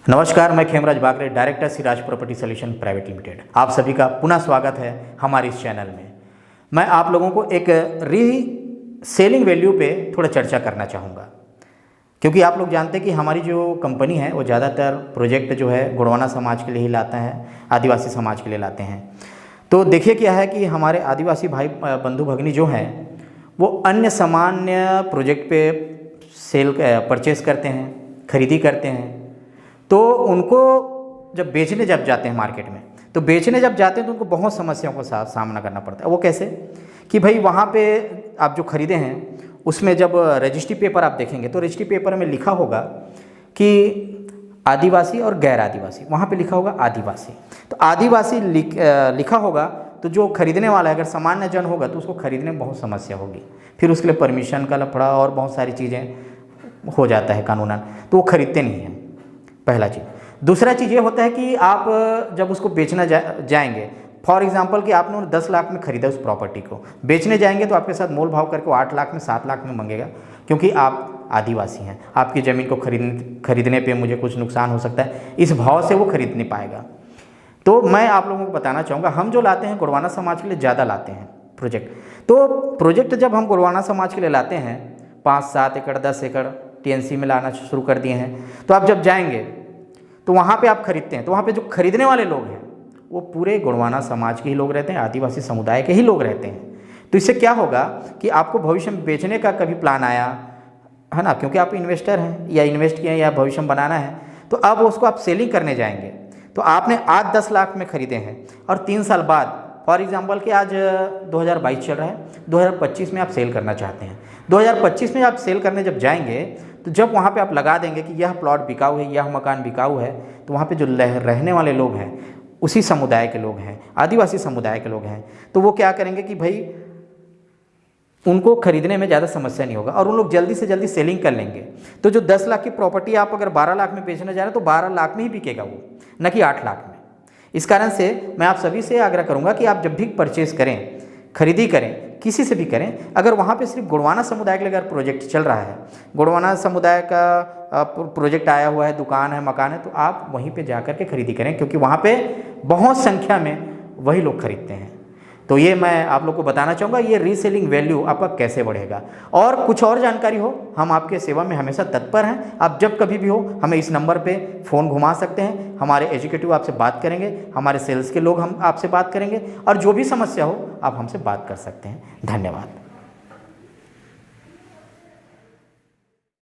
नमस्कार, मैं Khemraj Bagre, director Siraj property solution private limited. आप सभी का पुनः स्वागत है हमारे इस चैनल में। मैं आप लोगों को एक रीसेलिंग वैल्यू पे थोड़ा चर्चा करना चाहूँगा, क्योंकि आप लोग जानते हैं कि हमारी जो कंपनी है वो ज़्यादातर प्रोजेक्ट जो है गोंडवाना समाज के लिए ही लाता है, आदिवासी समाज के लिए लाते हैं। तो देखिए क्या है कि हमारे आदिवासी भाई बंधु भगिनी जो हैं वो अन्य सामान्य प्रोजेक्ट पे परचेस करते हैं, खरीदी करते हैं। तो उनको जब बेचने जाते हैं मार्केट में, तो बेचने जब जाते हैं तो उनको बहुत समस्याओं का सामना करना पड़ता है। वो कैसे कि भाई वहाँ पे आप जो खरीदे हैं उसमें जब रजिस्ट्री पेपर आप देखेंगे तो रजिस्ट्री पेपर में लिखा होगा कि आदिवासी और गैर आदिवासी, वहाँ पे लिखा होगा आदिवासी। तो आदिवासी लिखा होगा तो जो खरीदने वाला है अगर सामान्य जन होगा तो उसको खरीदने में बहुत समस्या होगी, फिर उसके लिए परमिशन का लफड़ा और बहुत सारी चीज़ें हो जाता है कानूनन, तो वो खरीदते नहीं हैं। पहला चीज़। दूसरा चीज़ ये होता है कि आप जब उसको बेचना जाएंगे, फॉर एग्जांपल कि आपने 10 लाख में खरीदा उस प्रॉपर्टी को, बेचने जाएंगे तो आपके साथ मोल भाव करके 8 लाख में 7 लाख में मांगेगा, क्योंकि आप आदिवासी हैं। आपकी ज़मीन को खरीदने पे मुझे कुछ नुकसान हो सकता है, इस भाव से वो खरीद नहीं पाएगा। तो मैं आप लोगों को बताना चाहूँगा, हम जो लाते हैं गोंडवाना समाज के लिए ज़्यादा लाते हैं प्रोजेक्ट। तो प्रोजेक्ट जब हम गोंडवाना समाज के लिए लाते हैं 5-7 एकड़ 10 एकड़ TNC में लाना शुरू कर दिए हैं, तो आप जब जाएंगे तो वहाँ पे आप खरीदते हैं, तो वहाँ पे जो खरीदने वाले लोग हैं वो पूरे गोंडवाना समाज के ही लोग रहते हैं, आदिवासी समुदाय के ही लोग रहते हैं। तो इससे क्या होगा कि आपको भविष्य में बेचने का कभी प्लान आया है ना, क्योंकि आप इन्वेस्टर हैं या इन्वेस्ट किए हैं या भविष्य में बनाना है, तो अब उसको आप सेलिंग करने जाएंगे तो आपने आज 10 लाख में खरीदे हैं और 3 साल बाद, फॉर एग्जाम्पल कि आज 2022 चल रहा है, 2025 में आप सेल करना चाहते हैं। 2025 में आप सेल करने जब जाएंगे तो जब वहाँ पे आप लगा देंगे कि यह प्लॉट बिकाऊ है, यह मकान बिकाऊ है, तो वहाँ पे जो रहने वाले लोग हैं उसी समुदाय के लोग हैं, आदिवासी समुदाय के लोग हैं, तो वो क्या करेंगे कि भाई उनको खरीदने में ज़्यादा समस्या नहीं होगा और उन लोग जल्दी से जल्दी सेलिंग कर लेंगे। तो जो 10 लाख की प्रॉपर्टी आप अगर 12 लाख में बेचने जा रहे हैं तो 12 लाख में ही बिकेगा वो, न कि 8 लाख में। इस कारण से मैं आप सभी से आग्रह करूँगा कि आप जब भी परचेज़ करें, खरीदी करें, किसी से भी करें, अगर वहाँ पे सिर्फ गोंडवाना समुदाय के लिए अगर प्रोजेक्ट चल रहा है, गोंडवाना समुदाय का प्रोजेक्ट आया हुआ है, दुकान है, मकान है, तो आप वहीं पे जाकर के खरीदी करें, क्योंकि वहाँ पे बहुत संख्या में वही लोग खरीदते हैं। तो ये मैं आप लोग को बताना चाहूँगा, ये रीसेलिंग वैल्यू आपका कैसे बढ़ेगा। और कुछ और जानकारी हो, हम आपके सेवा में हमेशा तत्पर हैं। आप जब कभी भी हो हमें इस नंबर पे फ़ोन घुमा सकते हैं, हमारे एजुकेटिव आपसे बात करेंगे, हमारे सेल्स के लोग हम आपसे बात करेंगे, और जो भी समस्या हो आप हमसे बात कर सकते हैं। धन्यवाद।